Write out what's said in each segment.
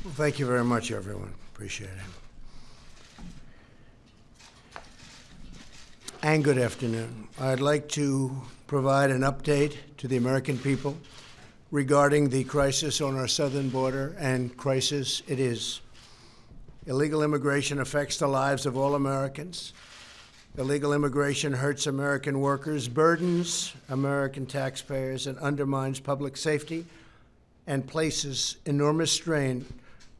Well, thank you very much, everyone. Appreciate it. And good afternoon. I'd like to provide an update to the American people regarding the crisis on our southern border, and crisis it is. Illegal immigration affects the lives of all Americans. Illegal immigration hurts American workers, burdens American taxpayers, and undermines public safety and places enormous strain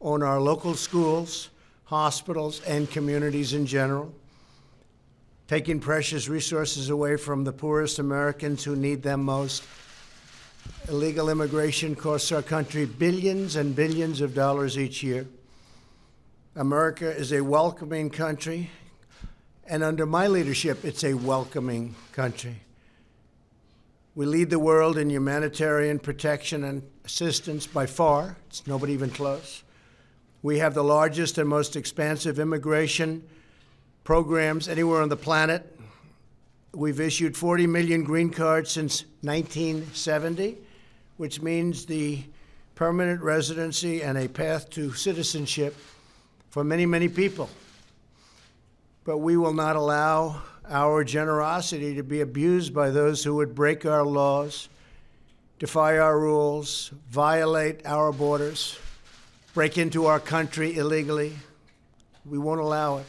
on our local schools, hospitals, and communities in general, taking precious resources away from the poorest Americans who need them most. Illegal immigration costs our country billions and billions of dollars each year. America is a welcoming country, and under my leadership, it's a welcoming country. We lead the world in humanitarian protection and assistance by far. It's nobody even close. We have the largest and most expansive immigration programs anywhere on the planet. We've issued 40 million green cards since 1970, which means the permanent residency and a path to citizenship for many, many people. But we will not allow our generosity to be abused by those who would break our laws, defy our rules, violate our borders, break into our country illegally. We won't allow it.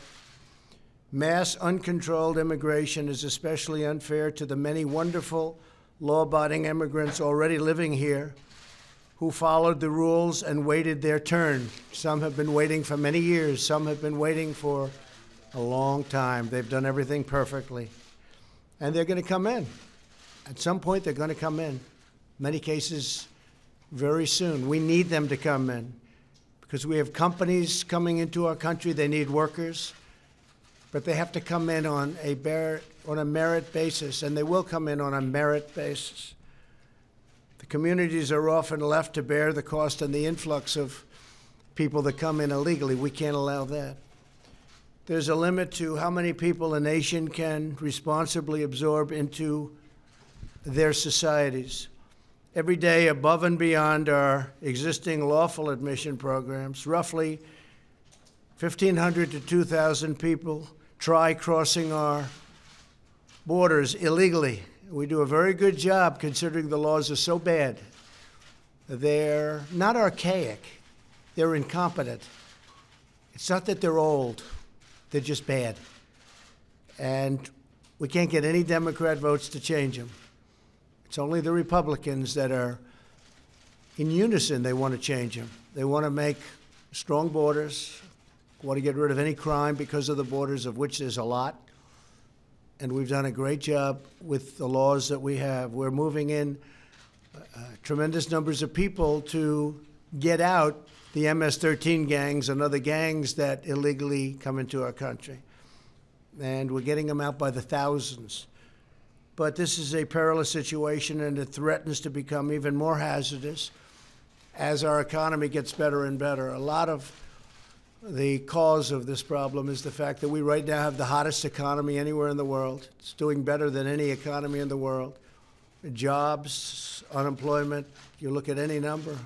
Mass, uncontrolled immigration is especially unfair to the many wonderful, law-abiding immigrants already living here who followed the rules and waited their turn. Some have been waiting for many years. Some have been waiting for a long time. They've done everything perfectly. And they're going to come in. At some point, they're going to come in. Many cases, very soon. We need them to come in because we have companies coming into our country. They need workers, but they have to come in on a merit basis, and they will come in on a merit basis. The communities are often left to bear the cost and the influx of people that come in illegally. We can't allow that. There's a limit to how many people a nation can responsibly absorb into their societies. Every day, above and beyond our existing lawful admission programs, roughly 1,500 to 2,000 people try crossing our borders illegally. We do a very good job considering the laws are so bad. They're not archaic, they're incompetent. It's not that they're old. They're just bad. And we can't get any Democrat votes to change them. It's only the Republicans that are in unison. They want to change them. They want to make strong borders, want to get rid of any crime because of the borders, of which there's a lot. And we've done a great job with the laws that we have. We're moving in tremendous numbers of people to get out the MS-13 gangs and other gangs that illegally come into our country. And we're getting them out by the thousands. But this is a perilous situation, and it threatens to become even more hazardous as our economy gets better and better. A lot of the cause of this problem is the fact that we right now have the hottest economy anywhere in the world. It's doing better than any economy in the world. Jobs, unemployment, you look at any number.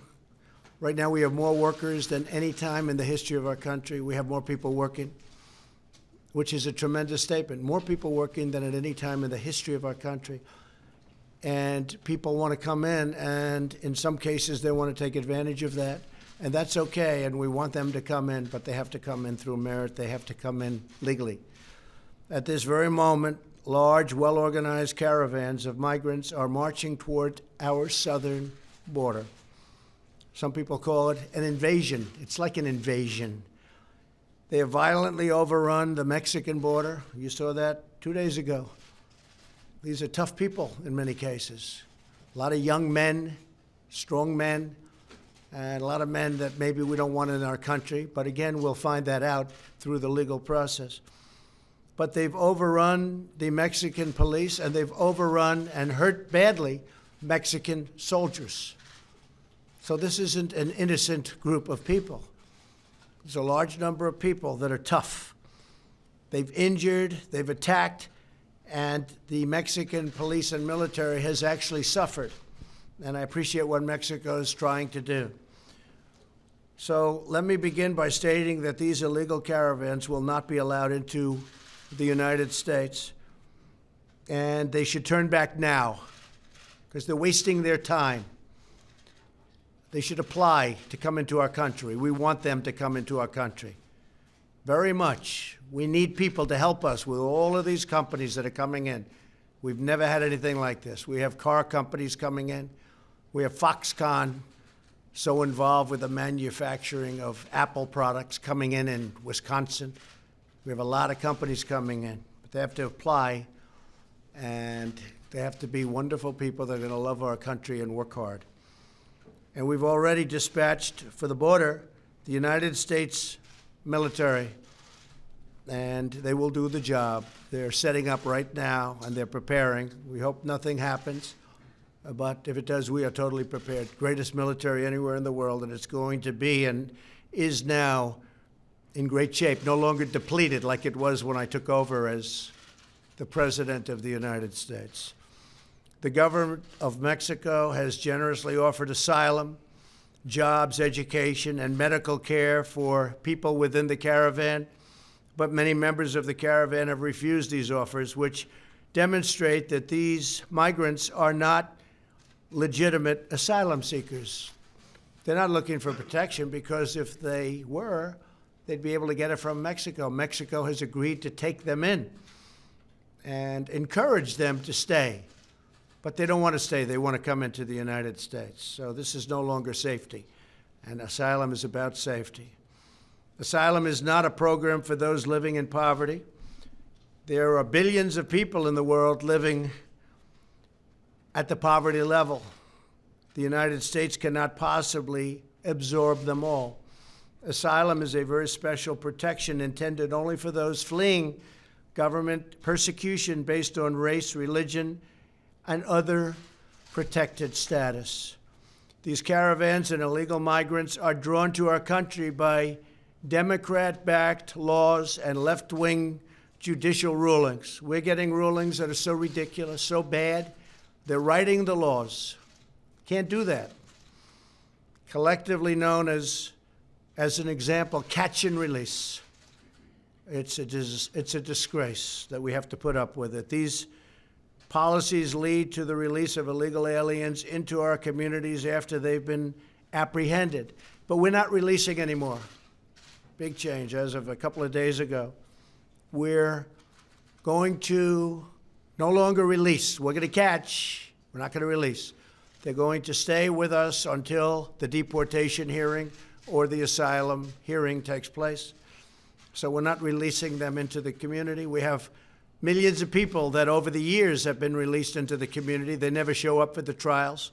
Right now, we have more workers than any time in the history of our country. We have more people working, which is a tremendous statement. More people working than at any time in the history of our country. And people want to come in, and in some cases, they want to take advantage of that. And that's okay, and we want them to come in, but they have to come in through merit. They have to come in legally. At this very moment, large, well-organized caravans of migrants are marching toward our southern border. Some people call it an invasion. It's like an invasion. They have violently overrun the Mexican border. You saw that 2 days ago. These are tough people in many cases. A lot of young men, strong men, and a lot of men that maybe we don't want in our country. But again, we'll find that out through the legal process. But they've overrun the Mexican police, and they've overrun and hurt badly Mexican soldiers. So this isn't an innocent group of people. There's a large number of people that are tough. They've injured, they've attacked, and the Mexican police and military has actually suffered. And I appreciate what Mexico is trying to do. So let me begin by stating that these illegal caravans will not be allowed into the United States, and they should turn back now because they're wasting their time. They should apply to come into our country. We want them to come into our country very much. We need people to help us with all of these companies that are coming in. We've never had anything like this. We have car companies coming in. We have Foxconn, so involved with the manufacturing of Apple products, coming in Wisconsin. We have a lot of companies coming in, but they have to apply, and they have to be wonderful people that are going to love our country and work hard. And we've already dispatched for the border the United States military, and they will do the job. They're setting up right now, and they're preparing. We hope nothing happens. But if it does, we are totally prepared. Greatest military anywhere in the world, and it's going to be and is now in great shape, no longer depleted like it was when I took over as the President of the United States. The government of Mexico has generously offered asylum, jobs, education, and medical care for people within the caravan, but many members of the caravan have refused these offers, which demonstrate that these migrants are not legitimate asylum seekers. They're not looking for protection because if they were, they'd be able to get it from Mexico. Mexico has agreed to take them in and encourage them to stay. But they don't want to stay. They want to come into the United States. So this is no longer safety, and asylum is about safety. Asylum is not a program for those living in poverty. There are billions of people in the world living at the poverty level. The United States cannot possibly absorb them all. Asylum is a very special protection intended only for those fleeing government persecution based on race, religion, and other protected status. These caravans and illegal migrants are drawn to our country by Democrat-backed laws and left-wing judicial rulings. We're getting rulings that are so ridiculous, so bad. They're writing the laws. Can't do that. Collectively known as an example, catch and release. It's a disgrace that we have to put up with it. These policies lead to the release of illegal aliens into our communities after they've been apprehended. But we're not releasing anymore. Big change as of a couple of days ago. We're going to no longer release. We're going to catch. We're not going to release. They're going to stay with us until the deportation hearing or the asylum hearing takes place. So we're not releasing them into the community. We have millions of people that over the years have been released into the community. They never show up for the trials.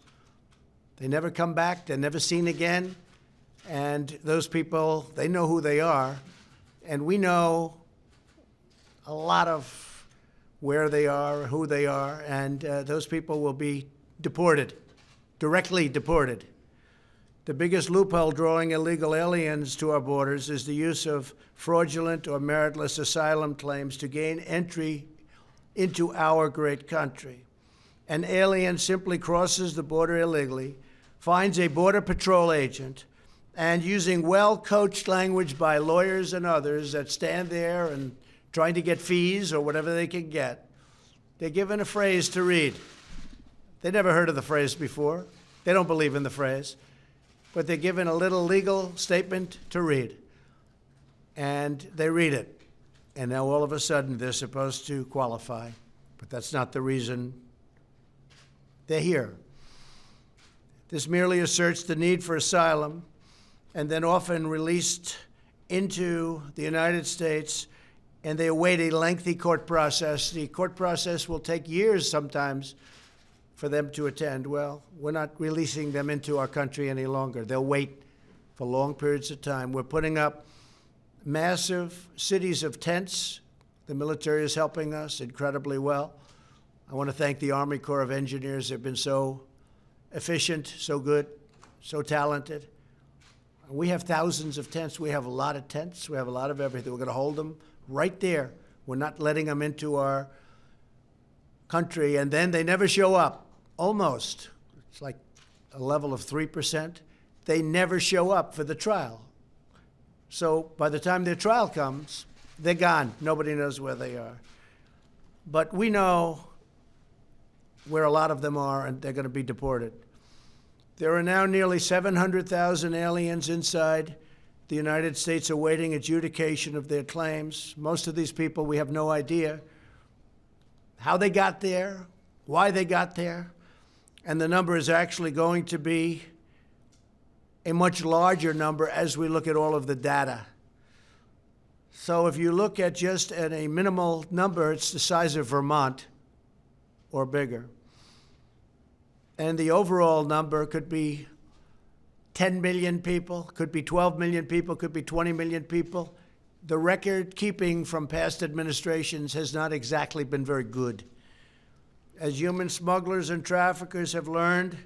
They never come back. They're never seen again. And those people, they know who they are. And we know a lot of where they are, who they are, and those people will be deported, directly deported. The biggest loophole drawing illegal aliens to our borders is the use of fraudulent or meritless asylum claims to gain entry into our great country. An alien simply crosses the border illegally, finds a Border Patrol agent, and using well-coached language by lawyers and others that stand there and trying to get fees or whatever they can get, they're given a phrase to read. They never heard of the phrase before. They don't believe in the phrase. But they're given a little legal statement to read. And they read it. And now all of a sudden they're supposed to qualify. But that's not the reason they're here. This merely asserts the need for asylum and then often released into the United States, and they await a lengthy court process. The court process will take years sometimes for them to attend. Well, we're not releasing them into our country any longer. They'll wait for long periods of time. We're putting up massive cities of tents. The military is helping us incredibly well. I want to thank the Army Corps of Engineers. They've been so efficient, so good, so talented. We have thousands of tents. We have a lot of tents. We have a lot of everything. We're going to hold them right there. We're not letting them into our country, and then they never show up, almost. It's like a level of 3%. they never show up for the trial. So by the time their trial comes, they're gone. Nobody knows where they are. But we know where a lot of them are, and they're going to be deported. There are now nearly 700,000 aliens inside the United States awaiting adjudication of their claims. Most of these people, we have no idea how they got there, why they got there, and the number is actually going to be a much larger number as we look at all of the data. So if you look at just at a minimal number, it's the size of Vermont or bigger. And the overall number could be 10 million people, could be 12 million people, could be 20 million people. The record keeping from past administrations has not exactly been very good. As human smugglers and traffickers have learned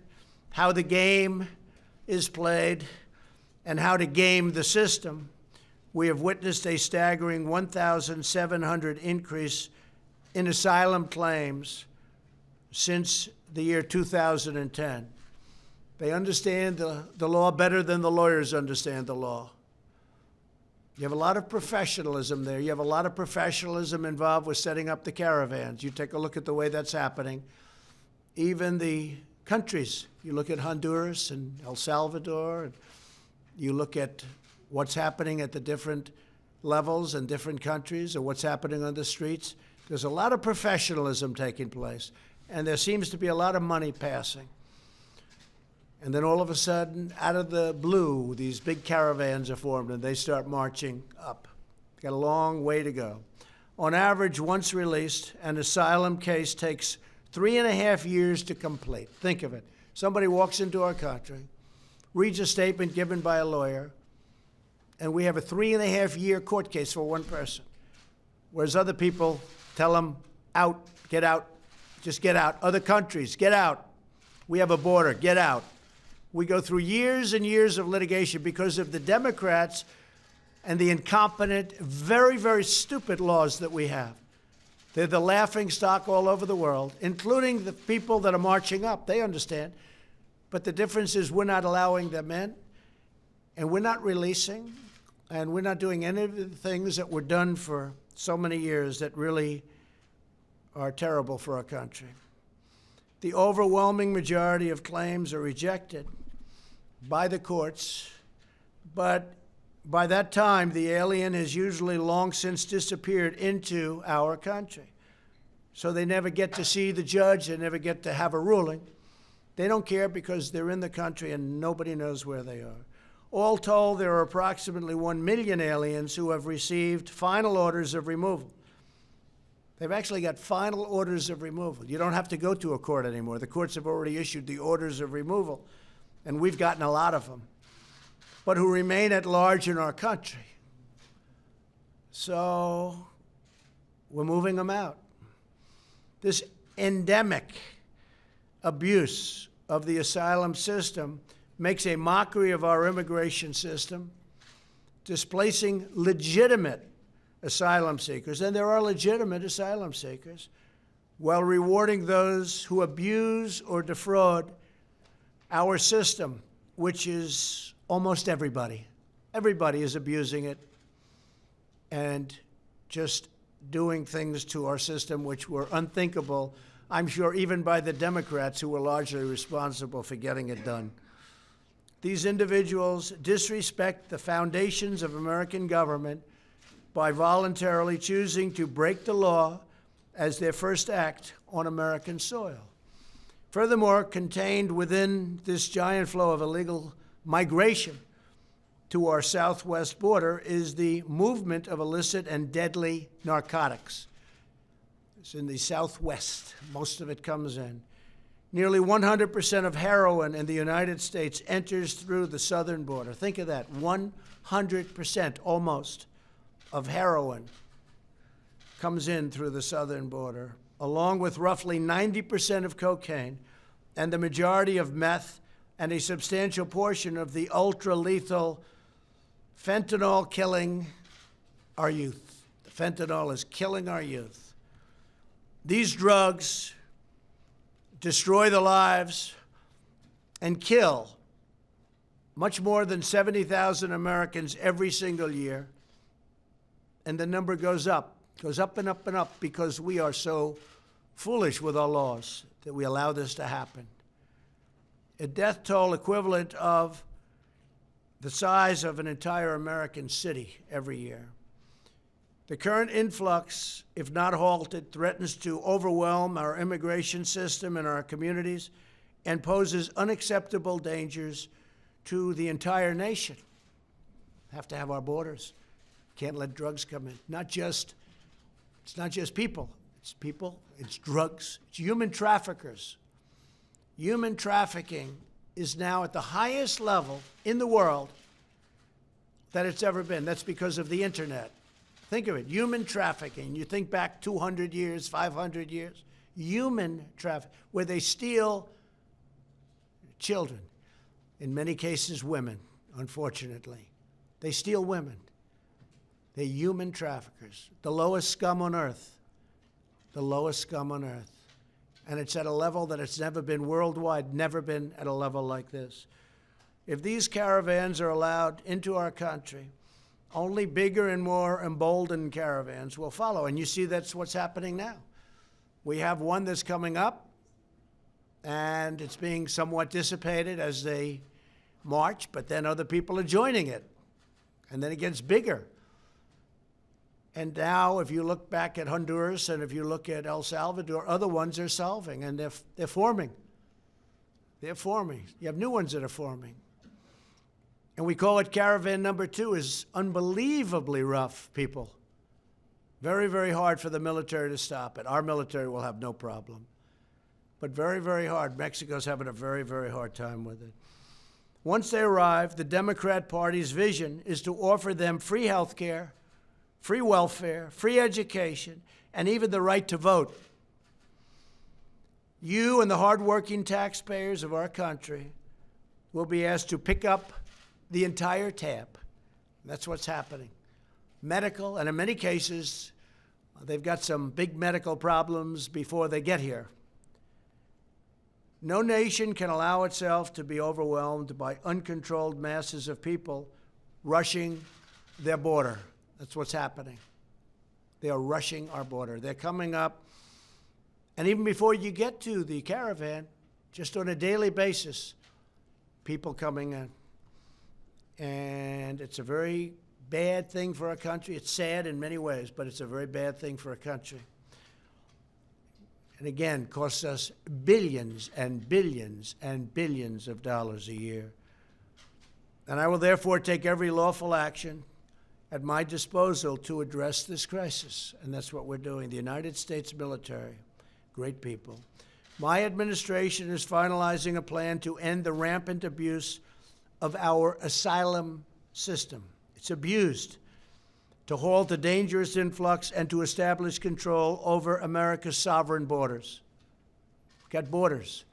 how the game is played and how to game the system, we have witnessed a staggering 1,700 increase in asylum claims since the year 2010. They understand the law better than the lawyers understand the law. You have a lot of professionalism there. You have a lot of professionalism involved with setting up the caravans. You take a look at the way that's happening. Even the countries, you look at Honduras and El Salvador, and you look at what's happening at the different levels in different countries or what's happening on the streets. There's a lot of professionalism taking place, and there seems to be a lot of money passing. And then all of a sudden, out of the blue, these big caravans are formed, and they start marching up. Got a long way to go. On average, once released, an asylum case takes 3.5 years to complete. Think of it. Somebody walks into our country, reads a statement given by a lawyer, and we have a 3.5-year court case for one person. Whereas other people tell them, out, get out, just get out. Other countries, get out. We have a border, get out. We go through years and years of litigation because of the Democrats and the incompetent, very, very stupid laws that we have. They're the laughing stock all over the world, including the people that are marching up. They understand. But the difference is we're not allowing them in, and we're not releasing, and we're not doing any of the things that were done for so many years that really are terrible for our country. The overwhelming majority of claims are rejected by the courts, but by that time, the alien has usually long since disappeared into our country. So they never get to see the judge, they never get to have a ruling. They don't care because they're in the country and nobody knows where they are. All told, there are approximately 1 million aliens who have received final orders of removal. They've actually got final orders of removal. You don't have to go to a court anymore. The courts have already issued the orders of removal, and we've gotten a lot of them, but who remain at large in our country. So we're moving them out. This endemic abuse of the asylum system makes a mockery of our immigration system, displacing legitimate asylum seekers, and there are legitimate asylum seekers, while rewarding those who abuse or defraud our system, which is almost everybody. Everybody is abusing it and just doing things to our system which were unthinkable, I'm sure, even by the Democrats who were largely responsible for getting it done. These individuals disrespect the foundations of American government by voluntarily choosing to break the law as their first act on American soil. Furthermore, contained within this giant flow of illegal migration to our southwest border is the movement of illicit and deadly narcotics. It's in the southwest. Most of it comes in. Nearly 100% of heroin in the United States enters through the southern border. Think of that, 100% almost of heroin comes in through the southern border, along with roughly 90% of cocaine and the majority of meth and a substantial portion of the ultra-lethal fentanyl killing our youth. The fentanyl is killing our youth. These drugs destroy the lives and kill much more than 70,000 Americans every single year. And the number goes up and up and up because we are so foolish with our laws that we allow this to happen. A death toll equivalent of the size of an entire American city every year. The current influx, if not halted, threatens to overwhelm our immigration system and our communities and poses unacceptable dangers to the entire nation. Have to have our borders. Can't let drugs come in. It's not just people. It's people, it's drugs, it's human traffickers. Human trafficking is now at the highest level in the world that it's ever been. That's because of the internet. Think of it, human trafficking. You think back 200 years, 500 years, human trafficking, where they steal children, in many cases women, unfortunately. They steal women. They're human traffickers, the lowest scum on earth, the lowest scum on earth. And it's at a level that it's never been worldwide, never been at a level like this. If these caravans are allowed into our country, only bigger and more emboldened caravans will follow. And you see that's what's happening now. We have one that's coming up, and it's being somewhat dissipated as they march, but then other people are joining it. And then it gets bigger. And now, if you look back at Honduras and if you look at El Salvador, other ones are solving, and they're forming. They're forming. You have new ones that are forming. And we call it caravan number 2. Is unbelievably rough, people. Very, very hard for the military to stop it. Our military will have no problem. But very, very hard. Mexico's having a very, very hard time with it. Once they arrive, the Democrat Party's vision is to offer them free health care, free welfare, free education, and even the right to vote. You and the hardworking taxpayers of our country will be asked to pick up the entire tab. That's what's happening. Medical, and in many cases, they've got some big medical problems before they get here. No nation can allow itself to be overwhelmed by uncontrolled masses of people rushing their border. That's what's happening. They are rushing our border. They're coming up. And even before you get to the caravan, just on a daily basis, people coming in. And it's a very bad thing for our country. It's sad in many ways, but it's a very bad thing for a country. And again, costs us billions and billions and billions of dollars a year. And I will therefore take every lawful action at my disposal to address this crisis. And that's what we're doing. The United States military, great people. My administration is finalizing a plan to end the rampant abuse of our asylum system. It's abused. To halt the dangerous influx and to establish control over America's sovereign borders. We've got borders.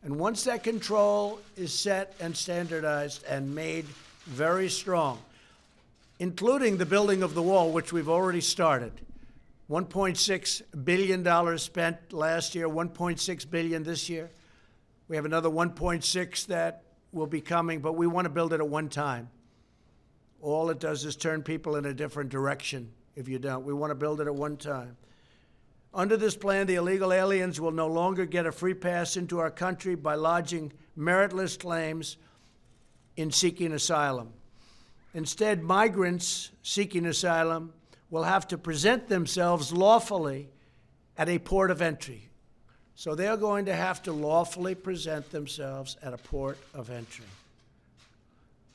And once that control is set and standardized and made very strong, including the building of the wall, which we've already started. $1.6 billion spent last year, $1.6 billion this year. We have another 1.6 that will be coming, but we want to build it at one time. All it does is turn people in a different direction if you don't. We want to build it at one time. Under this plan, the illegal aliens will no longer get a free pass into our country by lodging meritless claims in seeking asylum. Instead, migrants seeking asylum will have to present themselves lawfully at a port of entry. So they're going to have to lawfully present themselves at a port of entry.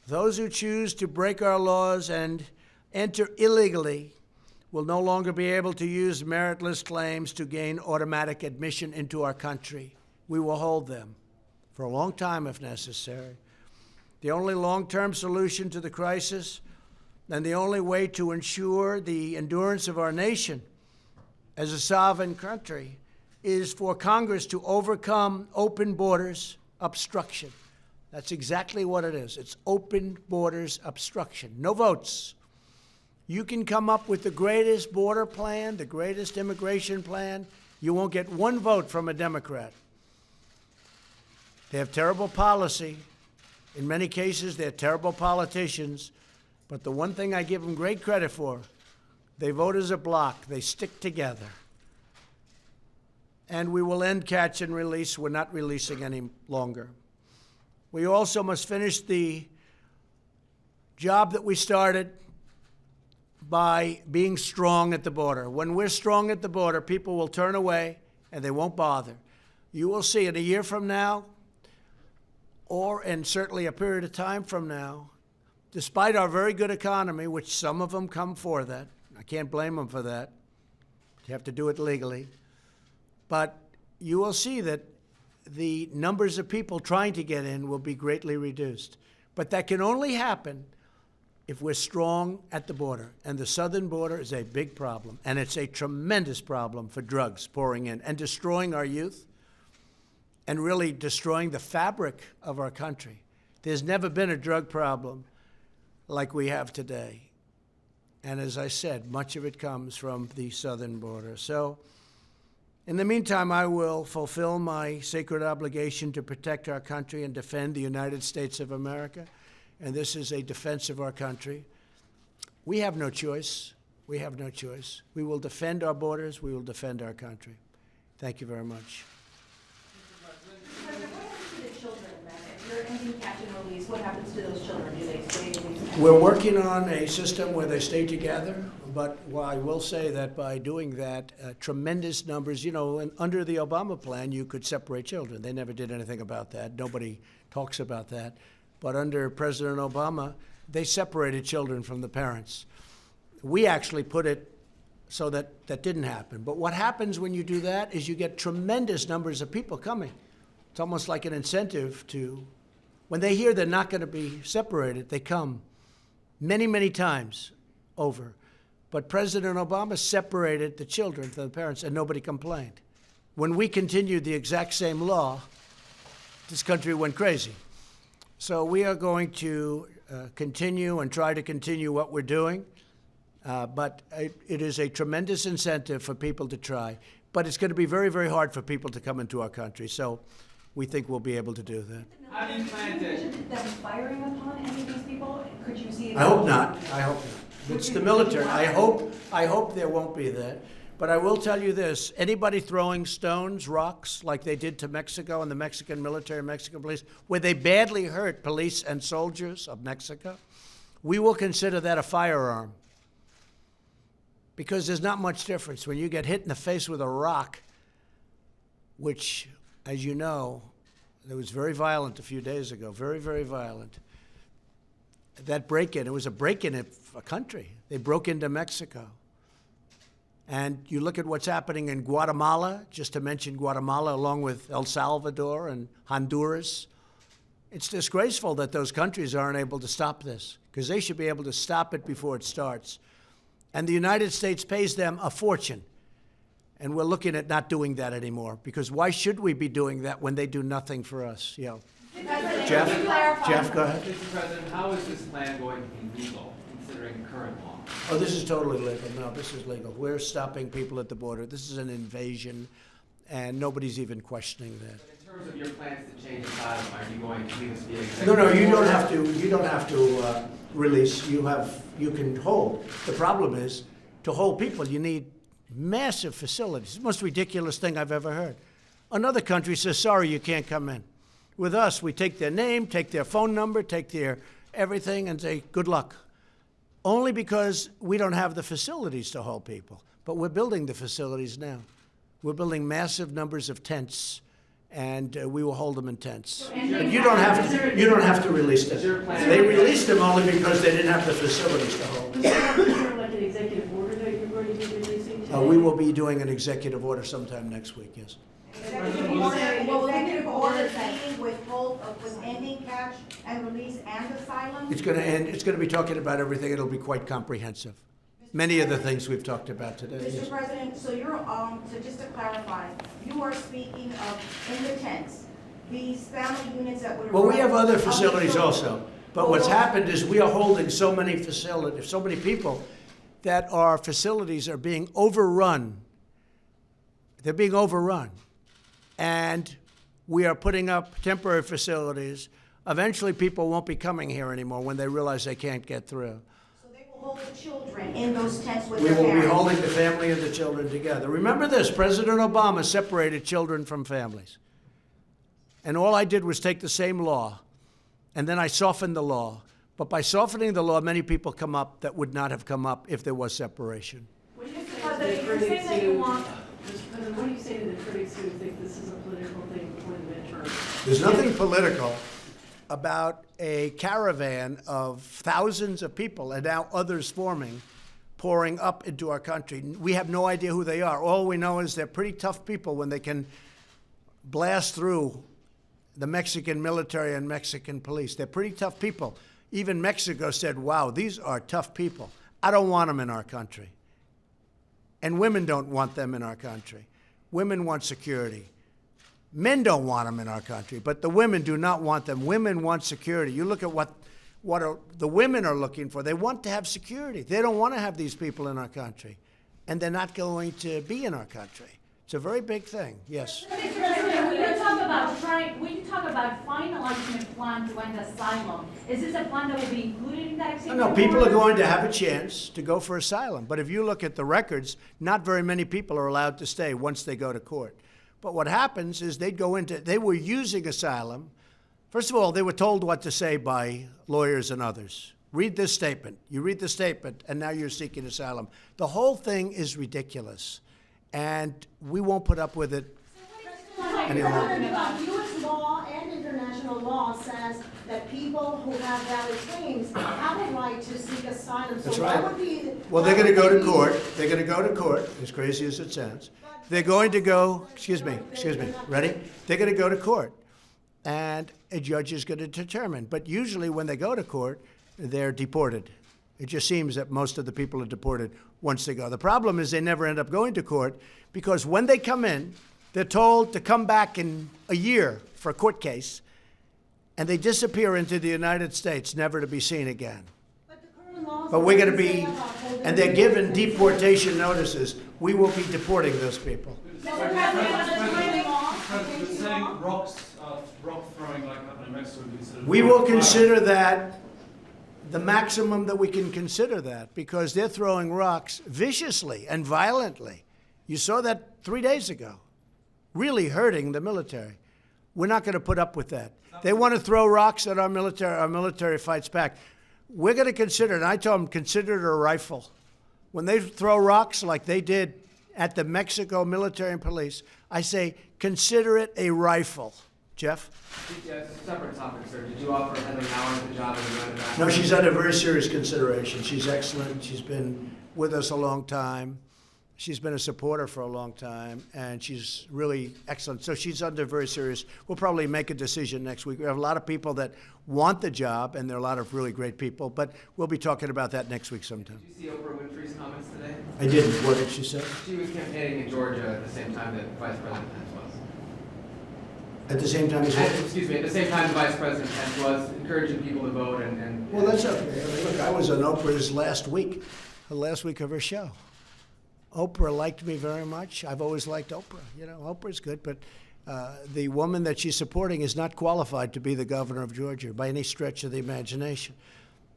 Those who choose to break our laws and enter illegally will no longer be able to use meritless claims to gain automatic admission into our country. We will hold them for a long time if necessary. The only long-term solution to the crisis and the only way to ensure the endurance of our nation as a sovereign country is for Congress to overcome open borders obstruction. That's exactly what it is. It's open borders obstruction. No votes. You can come up with the greatest border plan, the greatest immigration plan. You won't get one vote from a Democrat. They have terrible policy. In many cases, they're terrible politicians, but the one thing I give them great credit for, they vote as a bloc, they stick together. And we will end catch and release. We're not releasing any longer. We also must finish the job that we started by being strong at the border. When we're strong at the border, people will turn away and they won't bother. You will see in a year from now, or in certainly a period of time from now, despite our very good economy, which some of them come for that, I can't blame them for that. You have to do it legally. But you will see that the numbers of people trying to get in will be greatly reduced. But that can only happen if we're strong at the border. And the southern border is a big problem. And it's a tremendous problem for drugs pouring in and destroying our youth and really destroying the fabric of our country. There's never been a drug problem like we have today. And as I said, much of it comes from the southern border. So in the meantime, I will fulfill my sacred obligation to protect our country and defend the United States of America. And this is a defense of our country. We have no choice. We have no choice. We will defend our borders. We will defend our country. Thank you very much. President, what happens to the children then? If you're ending catch and release, what happens to those children? Do they stay released? We're working on a system where they stay together, but I will say that by doing that, tremendous numbers, and under the Obama plan, you could separate children. They never did anything about that. Nobody talks about that. But under President Obama, they separated children from the parents. We actually put it so that that didn't happen. But what happens when you do that is you get tremendous numbers of people coming. It's almost like an incentive to, when they hear they're not going to be separated, they come many, many times over. But President Obama separated the children from the parents, and nobody complained. When we continued the exact same law, this country went crazy. So we are going to continue and try to continue what we're doing. But it is a tremendous incentive for people to try. But it's going to be very, very hard for people to come into our country. So we think we'll be able to do that. How do you plan to them firing upon any of these people? Could you see? I hope not. I hope not. It's the military. I hope there won't be that. But I will tell you this: anybody throwing stones, rocks, like they did to Mexico and the Mexican military, Mexican police, where they badly hurt police and soldiers of Mexico, we will consider that a firearm. Because there's not much difference when you get hit in the face with a rock, which, as you know, it was very violent a few days ago, very, very violent. That break-in, it was a break-in of a country. They broke into Mexico. And you look at what's happening in Guatemala, just to mention Guatemala, along with El Salvador and Honduras. It's disgraceful that those countries aren't able to stop this, because they should be able to stop it before it starts. And the United States pays them a fortune. And we're looking at not doing that anymore, because why should we be doing that when they do nothing for us? Jeff, go ahead. Mr. President, how is this plan going to be legal, considering current law? Oh, this is totally legal. No, this is legal. We're stopping people at the border. This is an invasion, and nobody's even questioning that. But in terms of your plans to change the title, are you going to leave this via executive No, order? you don't have to release. You can hold. The problem is, to hold people, you need massive facilities. It's the most ridiculous thing I've ever heard. Another country says, sorry, you can't come in. With us, we take their name, take their phone number, take their everything, and say, good luck. Only because we don't have the facilities to hold people. But we're building the facilities now. We're building massive numbers of tents, and we will hold them in tents. But you don't have to release them. They released them only because they didn't have the facilities to hold. Is there like an executive order that you're going to be releasing today? We will be doing an executive order sometime next week, yes. Executive order dealing with ending catch and release and asylum? It's going to end. It's going to be talking about everything. It'll be quite comprehensive. Many of the things we've talked about today. Mr. Yes. President, so so just to clarify, you are speaking of in the tents, these family units that would. Well, we have other facilities also. But what's happened is we are holding so many facilities, so many people, that our facilities are being overrun. They're being overrun. And we are putting up temporary facilities eventually people won't be coming here anymore when they realize they can't get through. So they will hold the children in those tents with We their will parents? be holding the family and the children together. Remember this, President Obama separated children from families. And all I did was take the same law, and then I softened the law. But by softening the law, many people come up that would not have come up if there was separation. What do you say But to the you're saying critics that you who, want, Mr. President, what do you say to the critics who think this is a political thing before the midterm? There's nothing political about a caravan of thousands of people, and now others forming, pouring up into our country. We have no idea who they are. All we know is they're pretty tough people when they can blast through the Mexican military and Mexican police. They're pretty tough people. Even Mexico said, wow, these are tough people. I don't want them in our country. And women don't want them in our country. Women want security. Men don't want them in our country, but the women do not want them. Women want security. You look at what the women are looking for. They want to have security. They don't want to have these people in our country, and they're not going to be in our country. It's a very big thing. Yes. Mr. President, when you talk about finalizing a plan to end asylum, is this a plan that will be included in that executive No, people are order? going to have a chance to go for asylum. But if you look at the records, not very many people are allowed to stay once they go to court. But what happens is they were using asylum. First of all, they were told what to say by lawyers and others. Read this statement. You read the statement, and now you're seeking asylum. The whole thing is ridiculous. And we won't put up with it any longer. U.S. law and international law says that people who have valid claims have a right to seek asylum. That's So right. what would be? Well, they're going to go to court. They're going to go to court, as crazy as it sounds. They're going to go, excuse me, ready? They're going to go to court, and a judge is going to determine. But usually when they go to court, they're deported. It just seems that most of the people are deported once they go. The problem is they never end up going to court because when they come in, they're told to come back in a year for a court case, and they disappear into the United States, never to be seen again. But the current laws But we're going to say be, about holding and they're given people. deportation notices. We will be deporting those people. Mr. President, under the current law, President, the same rock throwing like happened in Mexico would be considered. We will consider that the maximum that we can consider that because they're throwing rocks viciously and violently. You saw that 3 days ago, really hurting the military. We're not going to put up with that. They want to throw rocks at our military fights back. We're going to consider it, and I told them, consider it a rifle. When they throw rocks like they did at the Mexico military and police, I say, consider it a rifle. Jeff? Yeah, it's a separate topic, sir. Did you offer Heather Nauer the job as a United Nations? No, she's under very serious consideration. She's excellent. She's been with us a long time. She's been a supporter for a long time, and she's really excellent. So she's under very serious. We'll probably make a decision next week. We have a lot of people that want the job, and there are a lot of really great people, but we'll be talking about that next week sometime. Did you see Oprah Winfrey's comments today? I didn't. What did she say? She was campaigning in Georgia at the same time that Vice President Pence was. At the same time as well? Excuse me, at the same time the Vice President Pence was encouraging people to vote and Well, that's okay. I mean, look, I was on Oprah's last week, the last week of her show. Oprah liked me very much. I've always liked Oprah. You know, Oprah's good, but the woman that she's supporting is not qualified to be the governor of Georgia by any stretch of the imagination.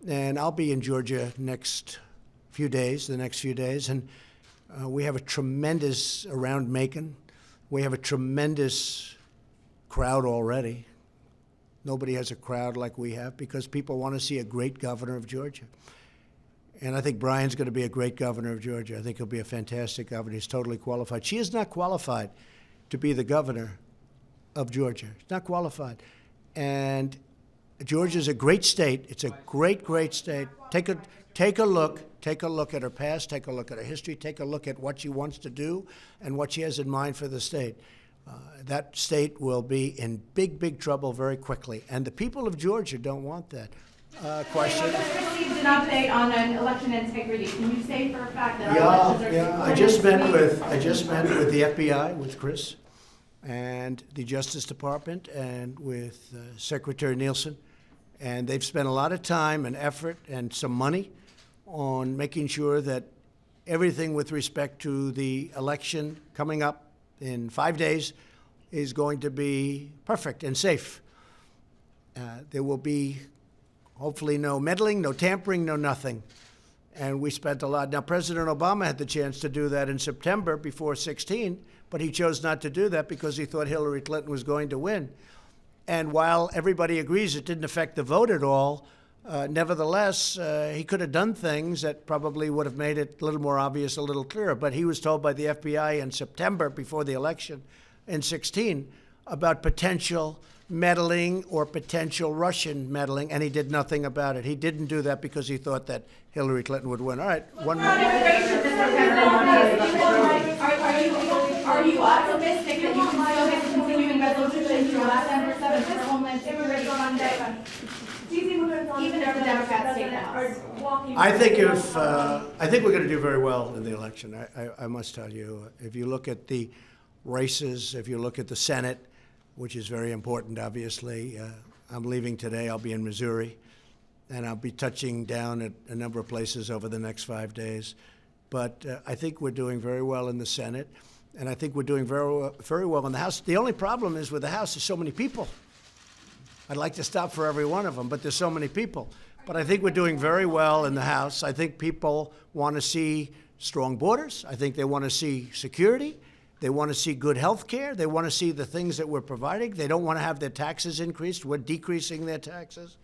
And I'll be in Georgia the next few days, and we have a tremendous, around Macon, we have a tremendous crowd already. Nobody has a crowd like we have because people want to see a great governor of Georgia. And I think Brian's going to be a great governor of Georgia. I think he'll be a fantastic governor. He's totally qualified. She is not qualified to be the governor of Georgia. She's not qualified. And Georgia's a great state. It's a great, great state. Take a look at her past, take a look at her history, take a look at what she wants to do and what she has in mind for the state. That state will be in big, big trouble very quickly. And the people of Georgia don't want that. Question? We just received an update on an election integrity. Can you say for a fact that our elections are Yeah. I just met with the FBI, with Chris, and the Justice Department, and with Secretary Nielsen, and they've spent a lot of time and effort and some money on making sure that everything with respect to the election coming up in 5 days is going to be perfect and safe. There will be hopefully no meddling, no tampering, no nothing. And we spent a lot. Now, President Obama had the chance to do that in September before 16, but he chose not to do that because he thought Hillary Clinton was going to win. And while everybody agrees it didn't affect the vote at all, nevertheless, he could have done things that probably would have made it a little more obvious, a little clearer. But he was told by the FBI in September before the election in 16 about potential meddling or potential Russian meddling, and he did nothing about it. He didn't do that because he thought that Hillary Clinton would win. All right, one more. Are you optimistic that you can still get continuing resolution through December 7th for Homeland Security Monday? Even if the Democrats take the House? I think we're going to do very well in the election. I must tell you, if you look at the races, if you look at the Senate, which is very important, obviously. I'm leaving today. I'll be in Missouri, and I'll be touching down at a number of places over the next 5 days. But I think we're doing very well in the Senate, and I think we're doing very well in the House. The only problem is with the House, there's so many people. I'd like to stop for every one of them, but there's so many people. But I think we're doing very well in the House. I think people want to see strong borders. I think they want to see security. They want to see good health care. They want to see the things that we're providing. They don't want to have their taxes increased. We're decreasing their taxes.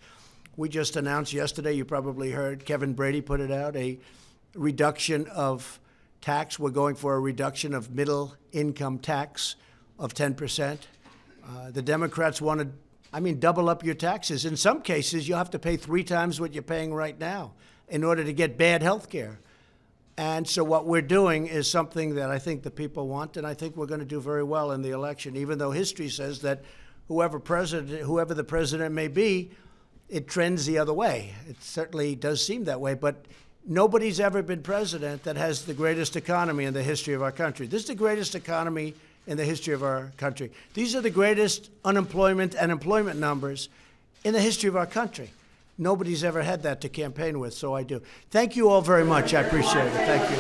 We just announced yesterday, you probably heard, Kevin Brady put it out, a reduction of tax. We're going for a reduction of middle income tax of 10%. The Democrats want to, double up your taxes. In some cases, you'll have to pay 3 times what you're paying right now in order to get bad health care. And so what we're doing is something that I think the people want, and I think we're going to do very well in the election, even though history says that whoever the president may be, it trends the other way. It certainly does seem that way, but nobody's ever been president that has the greatest economy in the history of our country. This is the greatest economy in the history of our country. These are the greatest unemployment and employment numbers in the history of our country. Nobody's ever had that to campaign with, so I do. Thank you all very much. I appreciate it. Thank you.